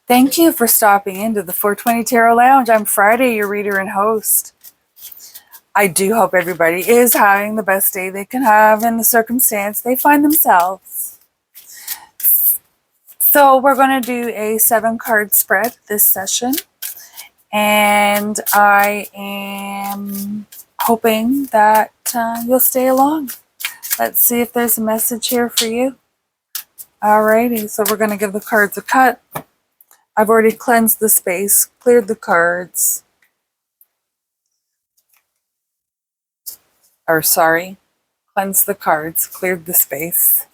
Thank you for stopping into the 420 Tarot Lounge. I'm Friday, your reader and host. I do hope everybody is having the best day they can have in the circumstance they find themselves. So we're going to do a 7-card spread this session. And I am hoping that you'll stay along. Let's see if there's a message here for you. Alrighty, so we're going to give the cards a cut. I've already cleansed the space, cleared the cards. Cleansed the cards, cleared the space.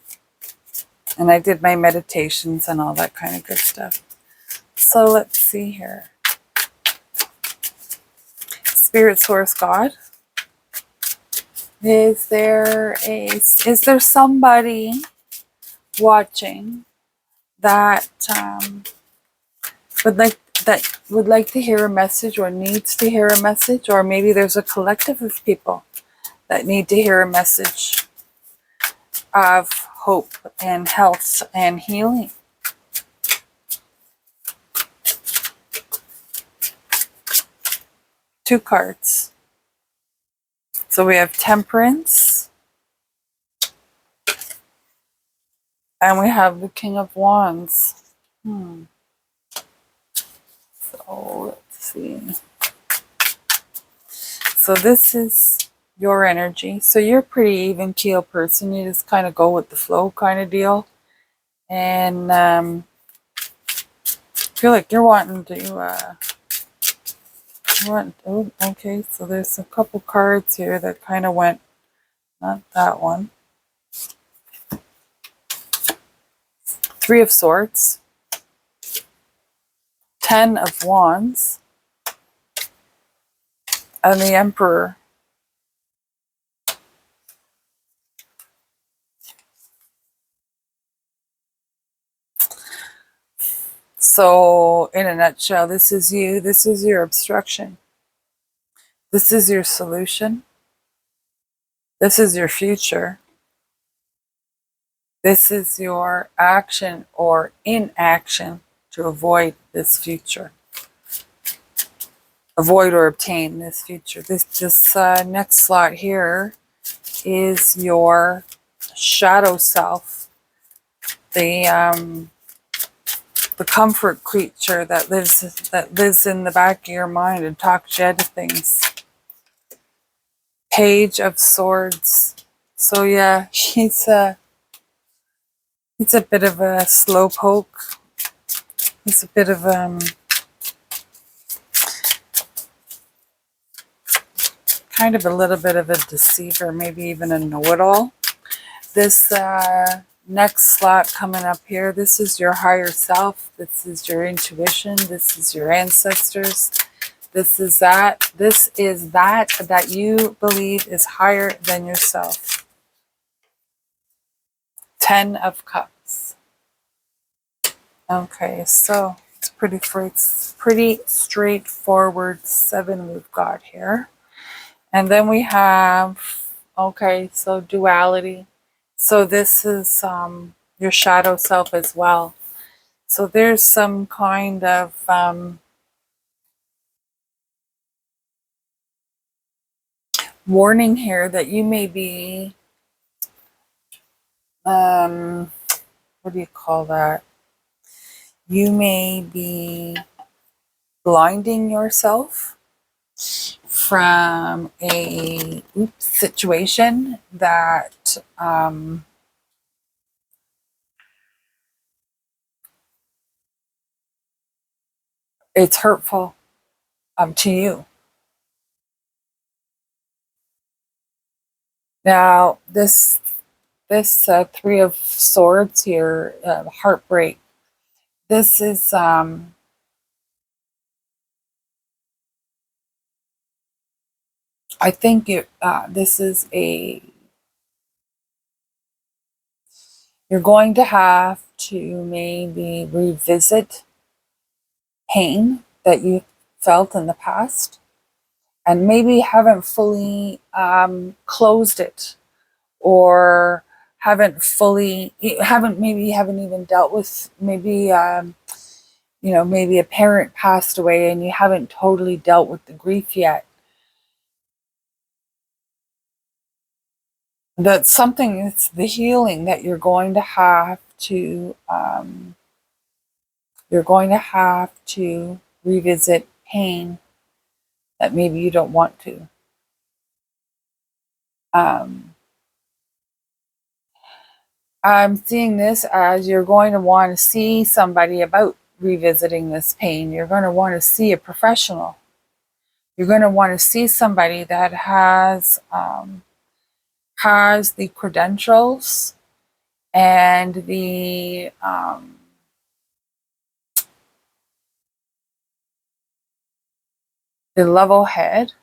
And I did my meditations and all that kind of good stuff. So let's see here. Spirit, Source, God. Is there somebody watching that would like to hear a message or needs to hear a message, or maybe there's a collective of people that need to hear a message of hope and health and healing? Two cards. So we have Temperance and we have the King of Wands. So let's see. So this is your energy. So you're a pretty even keel person. You just kind of go with the flow kind of deal. And I feel like you're wanting to okay, so there's a couple cards here that kind of went, not that one. 3 of Swords, 10 of Wands, and the Emperor. So in a nutshell, this is you, this is your obstruction. This is your solution. This is your future. This is your action or inaction to avoid this future. Avoid or obtain this future. This next slot here is your shadow self. The comfort creature that lives in the back of your mind and talks you into things. Page of Swords. So yeah, he's a bit of a slowpoke. He's a bit of kind of a little bit of a deceiver, maybe even a know-it-all. This next slot coming up here, this is your higher self. This is your intuition. This is your ancestors. This is that you believe is higher than yourself. 10 of Cups. Okay, so it's pretty straightforward 7 we've got here. And then we have, okay, so duality. So this is your shadow self as well. So there's some kind of warning here that you may be, what do you call that? You may be blinding yourself from a situation that it's hurtful to you. Now, this 3 of Swords here, heartbreak. This is I think this is you're going to have to maybe revisit pain that you felt in the past, and maybe haven't fully closed it, or haven't even dealt with maybe maybe a parent passed away and you haven't totally dealt with the grief yet. That's something, it's the healing that you're going to have to, revisit pain that maybe you don't want to. I'm seeing this as you're going to want to see somebody about revisiting this pain. You're going to want to see a professional. You're going to want to see somebody that has the credentials and the level head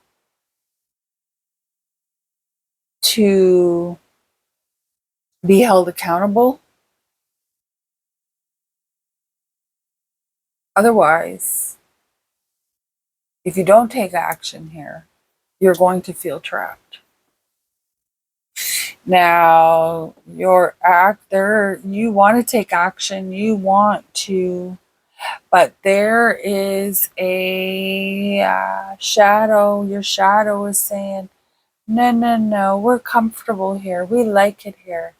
to be held accountable. Otherwise, if you don't take action here, you're going to feel trapped. Now, you want to take action, but there is a shadow. Your shadow is saying, no, no, no, we're comfortable here. We like it here.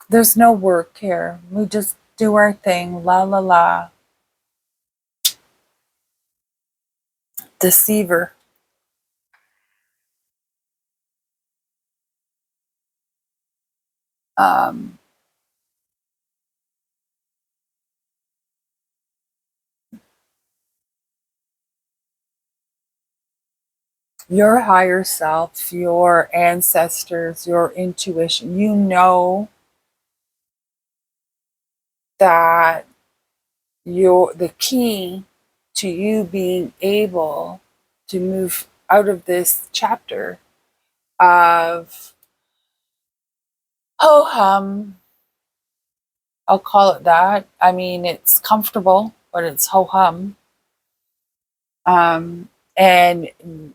There's no work here. We just do our thing. La, la, la. Deceiver. Your higher self, your ancestors, your intuition, that the key to you being able to move out of this chapter of ho hum. I'll call it that. I mean, it's comfortable, but it's ho hum. And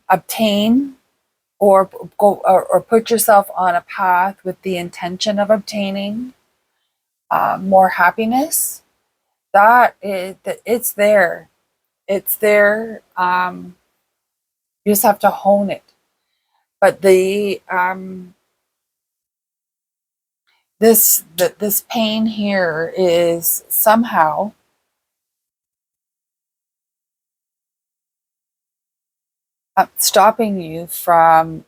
obtain or go or put yourself on a path with the intention of obtaining more happiness. It's there. It's there. You just have to hone it. But this pain here is somehow stopping you from,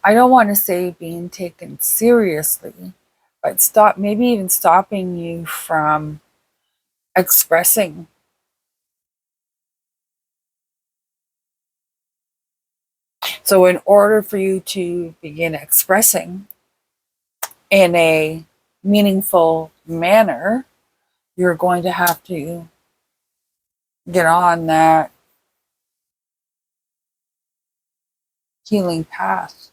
I don't want to say being taken seriously, but maybe even stopping you from expressing. So in order for you to begin expressing in a meaningful manner, you're going to have to get on that healing path.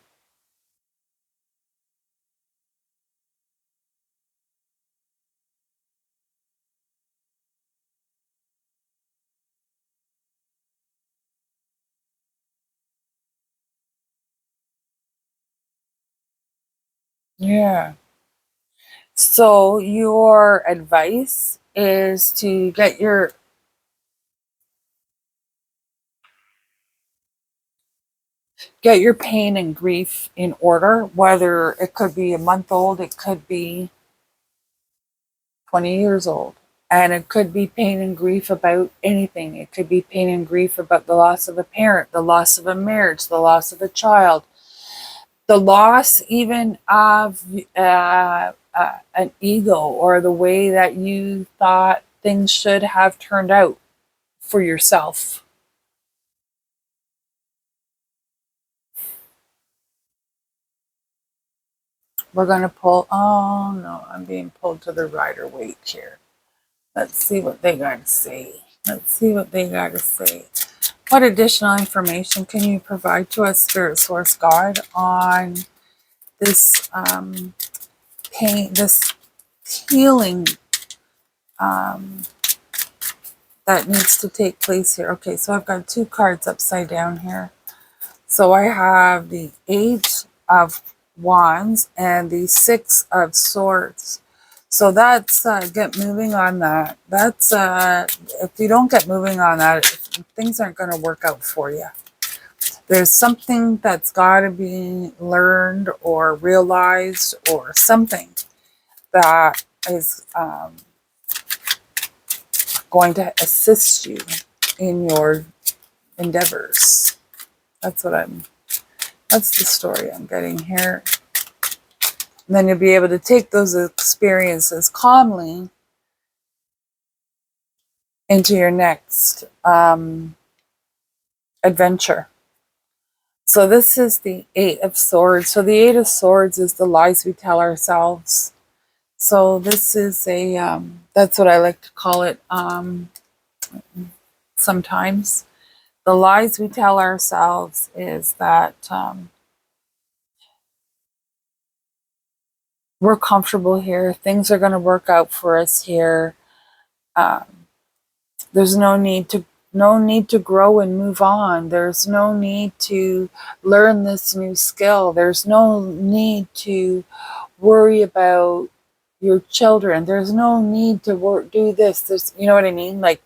Yeah. So your advice is to get your pain and grief in order, whether it could be a month old, it could be 20 years old. And it could be pain and grief about anything. It could be pain and grief about the loss of a parent, the loss of a marriage, the loss of a child, the loss even of an ego, or the way that you thought things should have turned out for yourself. We're going to pull, oh no, I'm being pulled to the Rider Waite here. Let's see what they got to say. Let's see what they got to say. What additional information can you provide to us, Spirit Source God, on this pain, this healing that needs to take place here? Okay, so I've got two cards upside down here. So I have the Eight of Wands and the Six of Swords. So that's get moving on that. That's if you don't get moving on that, things aren't going to work out for you. There's something that's got to be learned or realized, or something that is going to assist you in your endeavors. That's the story I'm getting here. And then you'll be able to take those experiences calmly into your next adventure. So this is the Eight of Swords. So the Eight of Swords is the lies we tell ourselves. So this is that's what I like to call it sometimes. The lies we tell ourselves is that we're comfortable here. Things are going to work out for us here. There's no need to grow and move on. There's no need to learn this new skill. There's no need to worry about your children. There's no need to do this. You know what I mean? Like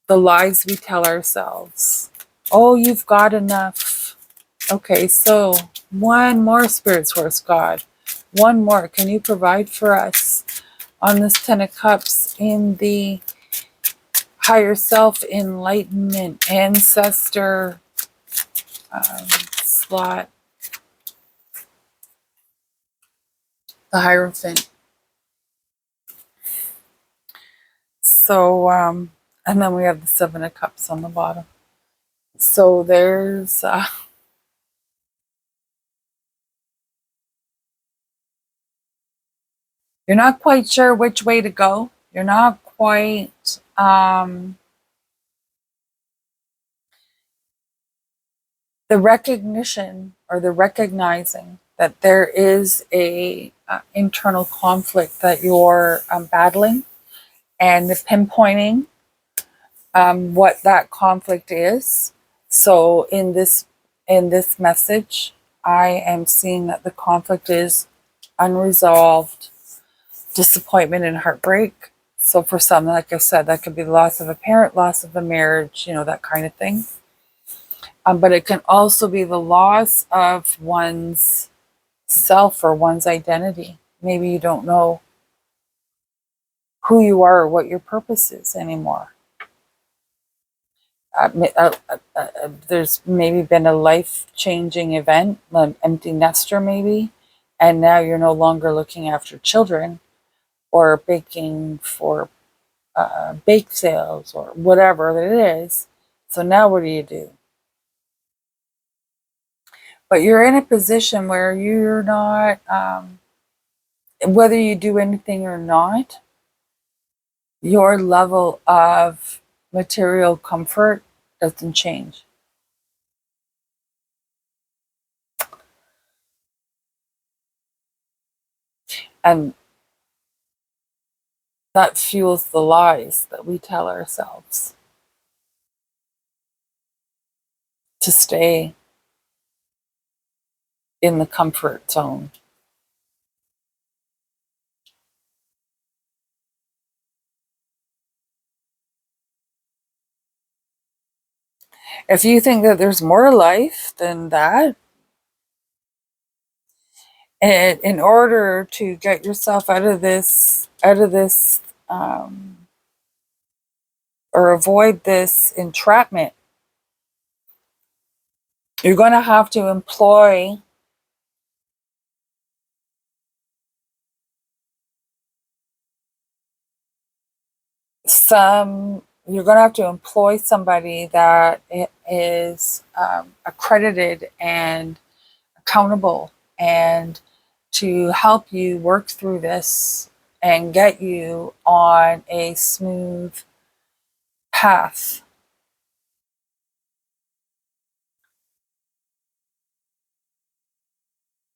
the lies we tell ourselves. Oh, you've got enough. Okay, so one more, Spirit Source God. One more. Can you provide for us on this Ten of Cups in the higher self, enlightenment, ancestor slot? The Hierophant. So, and then we have the Seven of Cups on the bottom. So there's you're not quite sure which way to go. You're not quite the recognition or the recognizing that there is a internal conflict that you're battling, and the pinpointing what that conflict is. So in this message, I am seeing that the conflict is unresolved disappointment and heartbreak. So for some, like I said, that could be the loss of a parent, loss of a marriage, that kind of thing. But it can also be the loss of one's self or one's identity. Maybe you don't know who you are or what your purpose is anymore. There's maybe been a life-changing event, an empty nester maybe, and now you're no longer looking after children or baking for bake sales or whatever it is. So now what do? But you're in a position where you're not, whether you do anything or not, your level of material comfort doesn't change. And that fuels the lies that we tell ourselves to stay in the comfort zone. If you think that there's more life than that, and in order to get yourself out of this, or avoid this entrapment, you're going to have to employ somebody that is accredited and accountable, and to help you work through this and get you on a smooth path.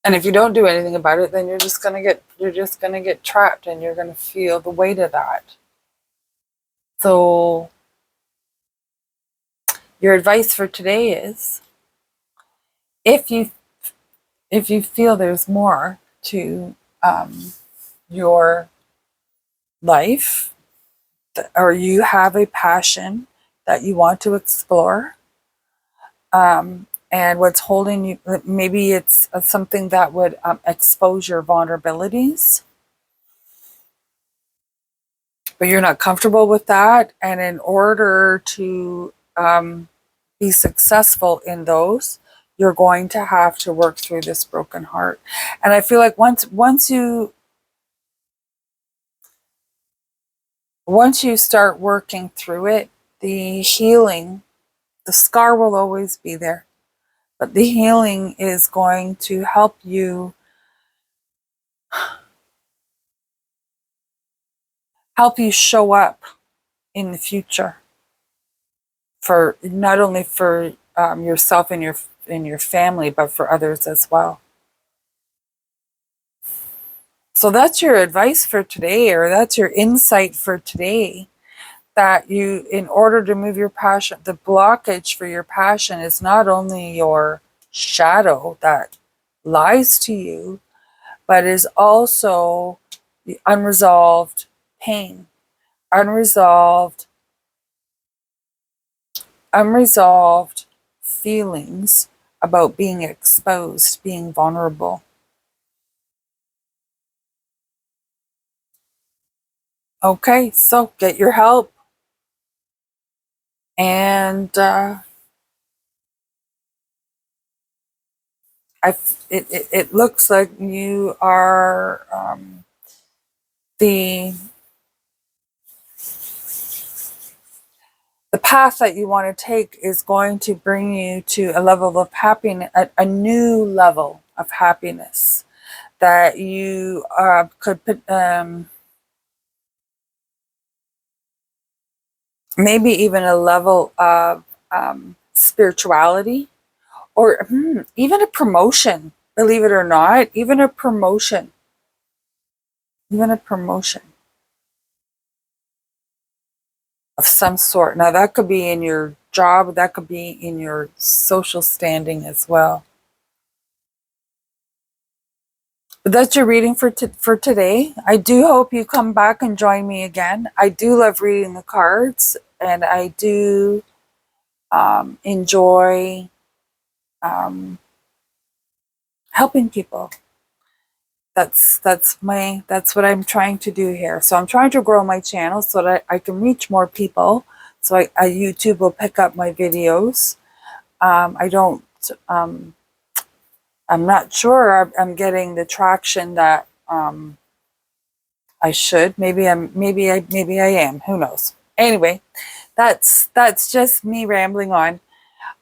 And if you don't do anything about it, then you're just gonna get trapped, and you're gonna feel the weight of that. So your advice for today is, if you feel there's more to your life, or you have a passion that you want to explore, and what's holding you, maybe it's something that would expose your vulnerabilities, but you're not comfortable with that. And in order to be successful in those, you're going to have to work through this broken heart. And I feel like once you start working through it, the healing, the scar will always be there, but the healing is going to help you show up in the future, for not only for yourself and your family, but for others as well. So that's your advice for today, or that's your insight for today. That you, in order to move your passion, the blockage for your passion is not only your shadow that lies to you, but is also the unresolved pain, unresolved feelings about being exposed, being vulnerable. Okay, so get your help. And it looks like you are the path that you want to take is going to bring you to a level of happiness, a new level of happiness that you could put, maybe even a level of spirituality, or even a promotion, believe it or not, even a promotion of some sort. Now that could be in your job, that could be in your social standing as well. But that's your reading for today. I do hope you come back and join me again. I do love reading the cards, and I do enjoy helping people. That's what I'm trying to do here. So I'm trying to grow my channel so that I can reach more people. So YouTube will pick up my videos. I don't. I'm not sure I'm getting the traction that I should. Maybe I am. Who knows? Anyway, that's just me rambling on.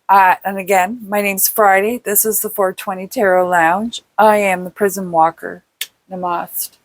And again, my name's Friday. This is the 420 Tarot Lounge. I am the Prism Walker. Namaste.